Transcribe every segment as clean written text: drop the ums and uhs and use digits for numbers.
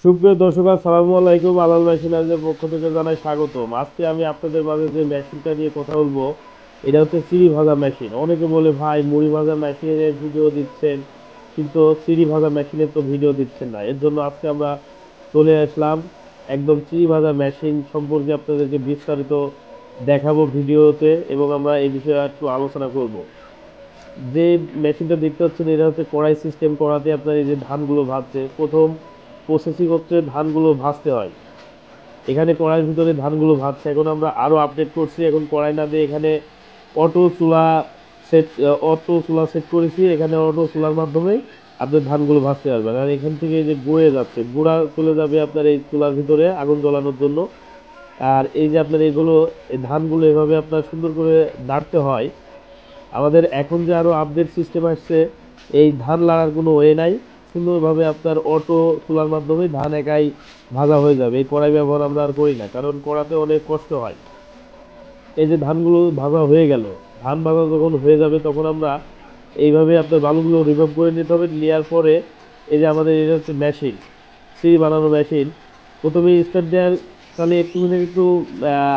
সুপ্রিয় দর্শক, আসসালামু আলাইকুম। আলাল মেশিনারিজের পক্ষ থেকে জানাই স্বাগতম। আজকে আমি আপনাদের মাঝে যে মেশিনটা নিয়ে কথা বলবো, এটা হচ্ছে চিড়ি ভাজা মেশিন। অনেকে বলে ভাই মুড়ি ভাজা মেশিনের ভিডিও দিচ্ছেন, কিন্তু চিড়ি ভাজা মেশিনের তো ভিডিও দিচ্ছেন না। এর জন্য আজকে আমরা চলে আসলাম একদম চিড়ি ভাজা মেশিন সম্পর্কে আপনাদেরকে বিস্তারিত দেখাবো ভিডিওতে, এবং আমরা এই বিষয়ে একটু আলোচনা করব। যে মেশিনটা দেখতে পাচ্ছেন, এটা হচ্ছে কড়াই সিস্টেম। করাতে আপনার এই যে ধানগুলো ভাজছে, প্রথম প্রসেসিং হচ্ছে ধানগুলো ভাজতে হয়। এখানে কড়াইয়ের ভিতরে ধানগুলো ভাজছে। এখন আমরা আরো আপডেট করছি, এখন কড়াই না দিয়ে এখানে অটো চুলা সেট অটো চুলা সেট করেছি। এখানে অটো চুলার মাধ্যমে আপনার ধানগুলো ভাজতে পারবেন। আর এখান থেকে এই যে গুঁড়ে যাচ্ছে, গুঁড়া চলে যাবে আপনার এই চুলার ভিতরে আগুন জ্বালানোর জন্য। আর এই যে আপনার এগুলো, এই ধানগুলো এভাবে আপনার সুন্দর করে নাড়তে হয়। আমাদের এখন যে আরো আপডেট সিস্টেম আসছে, এই ধান লাড়ার কোনো ওয়ে নাই। সুন্দরভাবে আপনার অটো চুলার মাধ্যমে ধান একাই ভাজা হয়ে যাবে। এই কড়াই ব্যবহার আমরা আর করি না, কারণ কড়াতে অনেক কষ্ট হয়। এই যে ধানগুলো ভাজা হয়ে গেল, ধান ভাজা যখন হয়ে যাবে তখন আমরা এইভাবে আপনার বালুগুলো রিমুভ করে নিতে হবে। নেওয়ার পরে এই যে আমাদের এটা হচ্ছে মেশিন, সিঁড়ি বানানো মেশিন। প্রথমে স্টার্ট দেওয়ার তাহলে একটু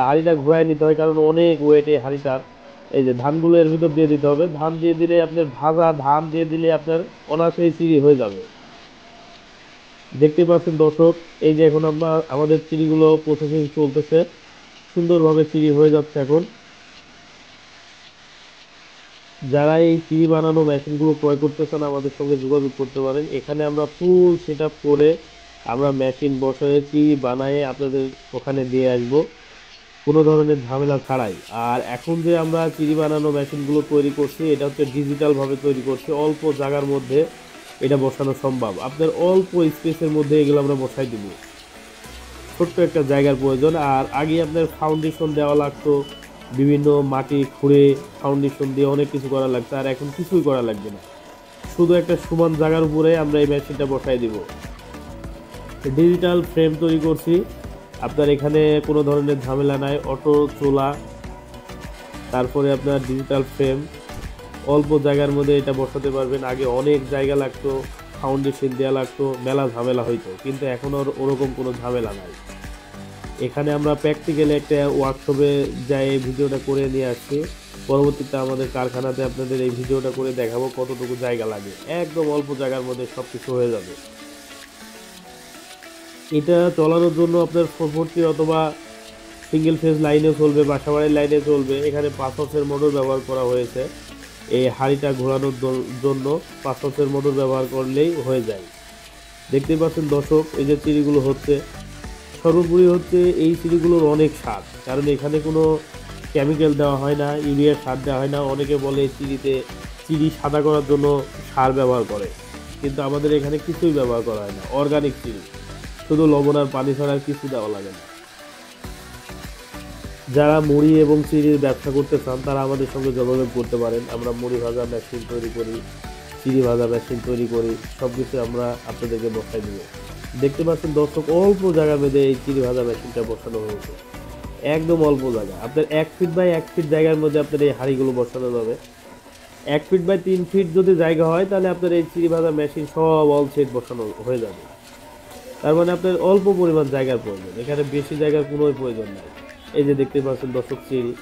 হাঁড়িটা ঘোরায় নিতে হয়, কারণ অনেক ওয়েট এই হাঁড়িটার। এই যে ধানগুলো এর ভিতর দিয়ে দিতে হবে। ধান দিয়ে দিলে আপনার ভাজা ধান দিয়ে দিলে আপনার অনায়াসেই চিড়ি হয়ে যাবে। দেখতে পাচ্ছেন দর্শক, এই যে এখন আমরা আমাদের চিড়িগুলো প্রসেসিং চলতেছে, সুন্দরভাবে চিড়ি হয়ে যাচ্ছে এখন। যারা এই চিড়ি বানানো মেশিনগুলো ক্রয় করতে চান আমাদের সঙ্গে যোগাযোগ করতে পারেন। এখানে আমরা ফুল সেট আপ করে আমরা মেশিন বসায়ে চিড়ি বানায়ে আপনাদের ওখানে দিয়ে আসবো, কোনো ধরনের ঝামেলা ছাড়াই। আর এখন যে আমরা চিড়ি বানানো মেশিনগুলো তৈরি করছি, এটা হচ্ছে ডিজিটাল ভাবে তৈরি করছি। অল্প জায়গার মধ্যে এটা বসানো সম্ভব। আপনার অল্প স্পেসের মধ্যে এগুলো আমরা বসাই দিব। ছোট্ট একটা জায়গার প্রয়োজন। আর আগে আপনার ফাউন্ডেশন দেওয়া লাগতো, বিভিন্ন মাটি খুঁড়ে ফাউন্ডেশন দিয়ে অনেক কিছু করা লাগতো। আর এখন কিছুই করা লাগবে না, শুধু একটা সমান জায়গার উপরে আমরা এই মেশিনটা বসাই দিব। ডিজিটাল ফ্রেম তৈরি করছি, আপনার এখানে কোনো ধরনের ঝামেলা নাই। অটো চোলা, তারপরে আপনার ডিজিটাল ফ্রেম, অল্প জায়গার মধ্যে এটা বসাতে পারবেন। আগে অনেক জায়গা লাগতো, ফাউন্ডেশন দেওয়া লাগতো, মেলা ঝামেলা হইতো, কিন্তু এখন আর ওরকম কোনো ঝামেলা নাই। এখানে আমরা প্র্যাকটিক্যালি একটা ওয়ার্কশপে যাই ভিডিওটা করে নিয়ে আসছি। পরবর্তীতে আমাদের কারখানাতে আপনাদের এই ভিডিওটা করে দেখাবো কতটুকু জায়গা লাগে। একদম অল্প জায়গার মধ্যে সব কিছু হয়ে যাবে। এটা চলানোর জন্য আপনার 440 অথবা সিঙ্গেল ফেজ লাইনে চলবে, বাসাবাড়ির লাইনে চলবে। এখানে 5 হর্সের মোটর ব্যবহার করা হয়েছে। এই হাঁড়িটা ঘোরানোর জন্য 5 হর্সের মোটর ব্যবহার করলেই হয়ে যায়। দেখতেই পাচ্ছেন দর্শক, এই যে চিড়িগুলো হচ্ছে, সর্বোপরি হচ্ছে এই চিড়িগুলোর অনেক স্বাদ, কারণ এখানে কোনো কেমিক্যাল দেওয়া হয় না, ইউরিয়া সার দেওয়া হয় না। অনেকে বলে চিড়িতে চিড়ি সাদা করার জন্য সার ব্যবহার করে, কিন্তু আমাদের এখানে কিছুই ব্যবহার করা হয় না। অর্গানিক চিড়ি, শুধু লবণ আর পানি ছাড়া আর কিছু দেওয়া লাগে না। যারা মুড়ি এবং চিড়ির ব্যবসা করতে চান তারা আমাদের সঙ্গে যোগাযোগ করতে পারেন। আমরা মুড়ি ভাজা মেশিন তৈরি করি, চিড়ি ভাজা মেশিন তৈরি করি, সব কিছু আমরা আপনাদেরকে বসাই দেবো। দেখতে পাচ্ছেন দর্শক, অল্প জায়গা বেঁধে এই চিড়ি ভাজা মেশিনটা বসানো হয়েছে। একদম অল্প জায়গা, আপনার 1 ফিট বাই 1 ফিট জায়গার মধ্যে আপনার এই হাঁড়িগুলো বসানো যাবে। 1 ফিট বাই 3 ফিট যদি জায়গা হয়, তাহলে আপনার এই চিড়ি ভাজা মেশিন সব অল সেট বসানো হয়ে যাবে। তার মানে আপনার অল্প পরিমাণ জায়গার প্রয়োজন, এখানে বেশি জায়গার কোনো প্রয়োজন নাই। এই যে দেখতে পাচ্ছেন দর্শক, চিড়ি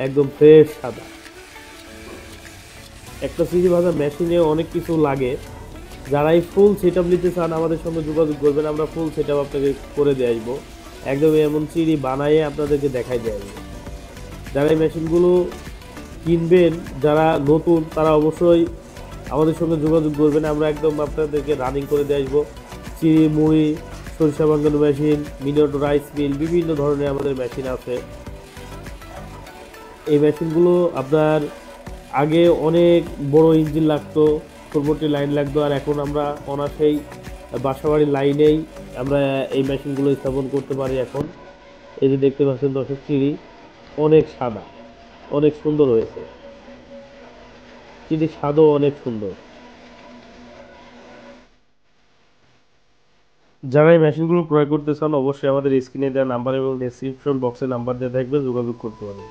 একদম ফ্রেশ সাদা। একটা চিড়ি ভাজা মেশিনে অনেক কিছু লাগে। যারা এই ফুল সেট আপ নিতে চান আমাদের সঙ্গে যোগাযোগ করবেন, আমরা ফুল সেট আপ আপনাকে করে দিয়ে আসবো। একদম এমন চিড়ি বানাইয়ে আপনাদেরকে দেখাই দিয়ে আসবো। যারা এই মেশিনগুলো কিনবেন, যারা নতুন, তারা অবশ্যই আমাদের সঙ্গে যোগাযোগ করবেন। আমরা একদম আপনাদেরকে রানিং করে দিয়ে আসবো। চিড়ি, মুড়ি, সরিষা ভাঙানো machine, mini auto rice mill, বিভিন্ন ধরনের আমাদের মেশিন আছে। এই মেশিনগুলো আপনার আগে অনেক বড় ইঞ্জিন লাগতো, 440 লাইন লাগতো। আর এখন আমরা অনায়াসেই বাসাবাড়ির লাইনেই আমরা এই মেশিনগুলো স্থাপন করতে পারি এখন। এই যে দেখতে পাচ্ছেন দর্শক, চিড়ি অনেক সাদা, অনেক সুন্দর হয়েছে। চিড়ির স্বাদও অনেক সুন্দর। যারা এই মেশিনগুলো ক্রয় করতে চান অবশ্যই আমাদের স্ক্রিনে দেওয়া নাম্বার এবং ডেসক্রিপশন বক্সে নাম্বার দেওয়া থাকবে, যোগাযোগ করতে পারেন।